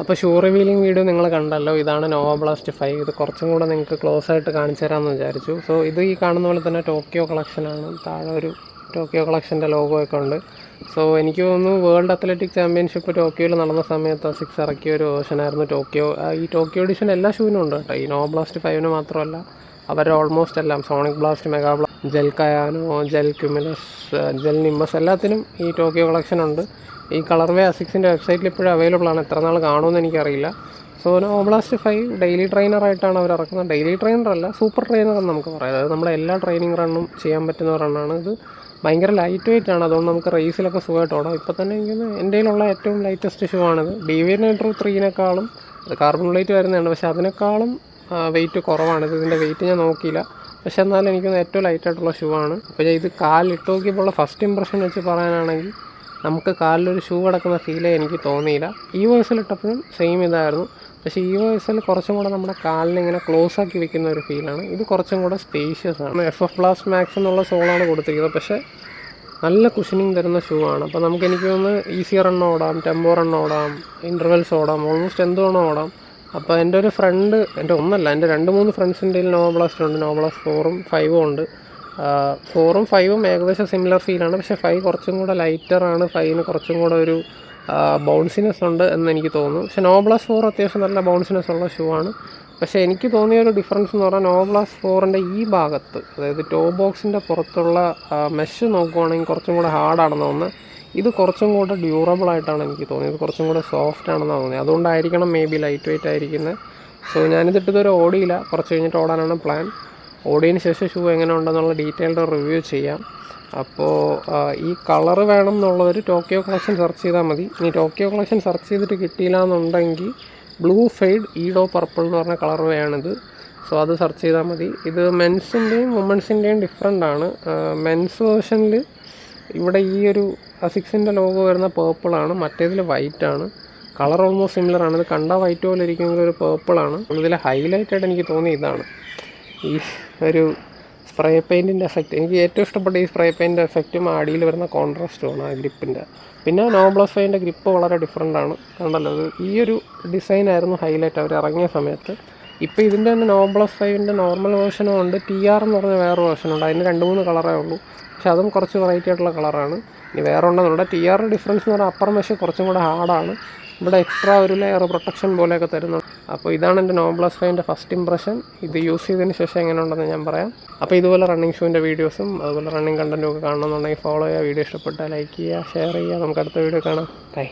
അപ്പോൾ shoe revealing video നിങ്ങൾ കണ്ടല്ലോ. ഇതാണ് നോവ ബ്ലാസ്റ്റ് 5. ഇത് കുറച്ചും കൂടെ നിങ്ങൾക്ക് ക്ലോസ് ആയിട്ട് കാണിച്ചു തരാമെന്ന് വിചാരിച്ചു. സോ ഇത് ഈ കാണുന്ന പോലെ തന്നെ ടോക്കിയോ കളക്ഷനാണ്. താഴെ ഒരു ടോക്കിയോ കളക്ഷൻ്റെ ലോഗോ ഒക്കെ ഉണ്ട്. സോ എനിക്ക് തോന്നുന്നു വേൾഡ് അത്ലറ്റിക് ചാമ്പ്യൻഷിപ്പ് ടോക്കിയോയിൽ നടന്ന സമയത്ത് 6 ഇറക്കിയ ഒരു വേർഷനായിരുന്നു ടോക്കിയോ. ഈ ടോക്കിയോ എഡിഷൻ എല്ലാ ഷൂവിനും ഉണ്ട് കേട്ടോ. ഈ നോവ ബ്ലാസ്റ്റ് 5 മാത്രമല്ല, അവർ ഓൾമോസ്റ്റ് എല്ലാം Sonic Blast, Mega Blast, Gel Kayano, Gel Cumulus, Gel Nimbus എല്ലാത്തിനും ഈ ടോക്കിയോ കളക്ഷൻ ഉണ്ട്. ഈ കളർവേ അസിക്സിൻ്റെ വെബ്സൈറ്റിൽ ഇപ്പോഴും അവൈലബിൾ ആണ്. എത്ര നാൾ കാണുമെന്ന് എനിക്കറിയില്ല. സോ നോവ ബ്ലാസ്റ്റ് 5 ഡെയിലി ട്രെയിനറായിട്ടാണ് അവർ ഇറക്കുന്നത്. ഡെയിലി ട്രെയിനറല്ല, സൂപ്പർ ട്രെയിനർ എന്ന് നമുക്ക് പറയാം. അതായത് നമ്മുടെ എല്ലാ ട്രെയിനിങ് റണ്ണും ചെയ്യാൻ പറ്റുന്ന റണ്ണാണ് ഇത്. ഭയങ്കര ലൈറ്റ് വെയിറ്റ് ആണ്, അതുകൊണ്ട് നമുക്ക് റേസിലൊക്കെ സുഖമായിട്ട് ഓടാം. ഇപ്പോൾ തന്നെ എനിക്ക് എൻ്റെ കയ്യിലുള്ള ഏറ്റവും ലൈറ്റസ്റ്റ് ഷൂ ആണിത്. ഡീവിയർ നൈട്രോ 3-നേക്കാളും അത് കാർബൺ ലൈറ്റ് വരുന്നതാണ്, പക്ഷേ അതിനേക്കാളും വെയിറ്റ് കുറവാണിത്. ഇതിൻ്റെ വെയിറ്റ് ഞാൻ നോക്കിയില്ല, പക്ഷേ എന്നാലും എനിക്കൊന്ന് ഏറ്റവും ലൈറ്റായിട്ടുള്ള ഷൂ ആണ്. അപ്പോൾ ഇത് കാലിട്ട് നോക്കിയപ്പോൾ ഫസ്റ്റ് ഇമ്പ്രഷൻ വെച്ച് പറയാനാണെങ്കിൽ നമുക്ക് കാലിലൊരു ഷൂ കിടക്കുന്ന ഫീലേ എനിക്ക് തോന്നിയില്ല. ഈ വോയിസിലിട്ടപ്പോഴും സെയിം ഇതായിരുന്നു, പക്ഷേ ഈ വോയിസിൽ കുറച്ചും കൂടെ നമ്മുടെ കാലിനെ ഇങ്ങനെ ക്ലോസ് ആക്കി വെക്കുന്ന ഒരു ഫീലാണ്. ഇത് കുറച്ചും കൂടെ സ്പേഷ്യസ് ആണ്. FF ബ്ലാസ്റ്റ് മാക്സ് എന്നുള്ള സോളാണ് കൊടുത്തിരിക്കുന്നത്, പക്ഷേ നല്ല കുഷനിങ് തരുന്ന ഷൂ ആണ്. അപ്പോൾ എനിക്ക് തോന്നുന്നു ഈസി റൺ ഓടാം, ടെമ്പോ റൺ ഓടാം, ഇൻ്റർവെൽസ് ഓടാം, ഓൾമോസ്റ്റ് എന്തുവേണോ ഓടാം. അപ്പോൾ എൻ്റെ ഒരു ഫ്രണ്ട്, എൻ്റെ 2-3 ഫ്രണ്ട്സിൻ്റെ നോവ ബ്ലാസ്റ്റ് ഉണ്ട്. നോവ ബ്ലാസ്റ്റ് 4ഉം 5ഉം ഉണ്ട്. 4ഉം 5ഉം ഏകദേശം സിമിലർ ഫീലാണ്, പക്ഷേ 5 കുറച്ചും കൂടെ ലൈറ്ററാണ്. 5ന് കുറച്ചും കൂടെ ഒരു ബൗൺസിനെസ് ഉണ്ട് എന്ന് എനിക്ക് തോന്നുന്നു. പക്ഷേ നോവ ബ്ലാസ്റ്റ് 4 അത്യാവശ്യം നല്ല ബൗൺസിനെസ് ഉള്ള ഷൂ ആണ്. പക്ഷേ എനിക്ക് തോന്നിയ ഒരു ഡിഫറൻസ് എന്ന് പറഞ്ഞാൽ നോവ ബ്ലാസ്റ്റ് 4ൻ്റെ ഈ ഭാഗത്ത്, അതായത് ടോ ബോക്സിൻ്റെ പുറത്തുള്ള മെഷ് നോക്കുവാണെങ്കിൽ കുറച്ചും കൂടെ ഹാർഡാണെന്ന് തോന്നുന്നത്. ഇത് കുറച്ചും കൂടെ ഡ്യൂറബിൾ ആയിട്ടാണ് എനിക്ക് തോന്നിയത്. കുറച്ചും കൂടെ സോഫ്റ്റ് ആണെന്നാണ് തോന്നിയത്. അതുകൊണ്ടായിരിക്കണം മേ ബി ലൈറ്റ് വെയിറ്റ് ആയിരിക്കുന്നത്. സോ ഞാനിതിട്ടൊരു ഓടിയില്ല, കുറച്ച് കഴിഞ്ഞിട്ട് ഓടാനാണ് പ്ലാൻ. ഓടിയതിന് ശേഷം ഷൂ എങ്ങനെ ഉണ്ടെന്നുള്ള ഡീറ്റെയിൽഡ് റിവ്യൂ ചെയ്യാം. അപ്പോൾ ഈ കളറ് വേണം എന്നുള്ളവർ ടോക്കിയോ കളക്ഷൻ സെർച്ച് ചെയ്താൽ മതി. ഇനി ടോക്കിയോ കളക്ഷൻ സെർച്ച് ചെയ്തിട്ട് കിട്ടിയില്ല എന്നുണ്ടെങ്കിൽ ബ്ലൂ ഫെയ്ഡ് ഈഡോ പർപ്പിൾ എന്ന് പറഞ്ഞ കളർവേയാണിത്. സോ അത് സെർച്ച് ചെയ്താൽ മതി. ഇത് മെൻസിൻ്റെയും വുമൻസിൻ്റെയും ഡിഫറെൻ്റ് ആണ്. മെൻസ് വേർഷനിൽ ഇവിടെ ഈ ഒരു അസിക്സിൻ്റെ ലോഗോ വരുന്ന പേർപ്പിളാണ്, മറ്റേതിൽ വൈറ്റാണ്. കളർ ഓൾമോസ്റ്റ് സിമിലർ ആണ്. ഇത് കണ്ടാൽ വൈറ്റ് പോലെ ഇരിക്കുന്ന ഒരു പേർപ്പിളാണ്. ഇതിൽ ഹൈലൈറ്റായിട്ട് എനിക്ക് തോന്നി ഇതാണ് ഈ ഒരു സ്പ്രേ പെയിൻറ്റിൻ്റെ എഫക്റ്റ്. എനിക്ക് ഏറ്റവും ഇഷ്ടപ്പെട്ട ഈ സ്പ്രേ പെയിൻറ്റിൻ്റെ എഫക്റ്റും അടിയിൽ വരുന്ന കോൺട്രാസ്റ്റുമാണ് ആ ഗ്രിപ്പിൻ്റെ. പിന്നെ നോവ ബ്ലാസ്റ്റ് 5ൻ്റെ ഗ്രിപ്പ് വളരെ ഡിഫറെൻ്റ് ആണ്. കണ്ടല്ലോ, അത് ഈ ഒരു ഡിസൈനായിരുന്നു ഹൈലൈറ്റ് അവർ ഇറങ്ങിയ സമയത്ത്. ഇപ്പോൾ ഇതിൻ്റെ തന്നെ നോവ ബ്ലാസ്റ്റ് 5ൻ്റെ നോർമൽ വേർഷനും ഉണ്ട്, TR എന്ന് പറഞ്ഞ വേറെ വേർഷനുണ്ട്. അതിന് 2-3 കളറേ ഉള്ളൂ, പക്ഷെ അതും കുറച്ച് വെറൈറ്റി ആയിട്ടുള്ള കളറാണ്. ഇനി വേറെ ഉണ്ടെന്നുണ്ട്. TR ഡിഫറൻസ് എന്ന് പറഞ്ഞാൽ അപ്പർ മെഷ് കുറച്ചും കൂടെ ഹാർഡാണ്. ഇവിടെ എക്സ്ട്രാ ഒരു ലെയർ പ്രൊട്ടക്ഷൻ പോലെയൊക്കെ തരുന്നുണ്ട്. അപ്പോൾ ഇതാണ് എൻ്റെ നോവ ബ്ലാസ്റ്റ് 5ൻ്റെ ഫസ്റ്റ് ഇംപ്രഷൻ. ഇത് യൂസ് ചെയ്തതിന് ശേഷം എങ്ങനെ ഉണ്ടെന്ന് ഞാൻ പറയാം. അപ്പോൾ ഇതുപോലെ റണ്ണിങ് ഷൂവിൻ്റെ വീഡിയോസും അതുപോലെ റണ്ണിങ് കണ്ടൻറ്റും ഒക്കെ കാണണമെന്നുണ്ടെങ്കിൽ ഫോളോ ചെയ്യുക. വീഡിയോ ഇഷ്ടപ്പെട്ടാൽ ലൈക്ക് ചെയ്യുക, ഷെയർ ചെയ്യുക. നമുക്ക് അടുത്ത വീഡിയോ കാണാം. ബൈ.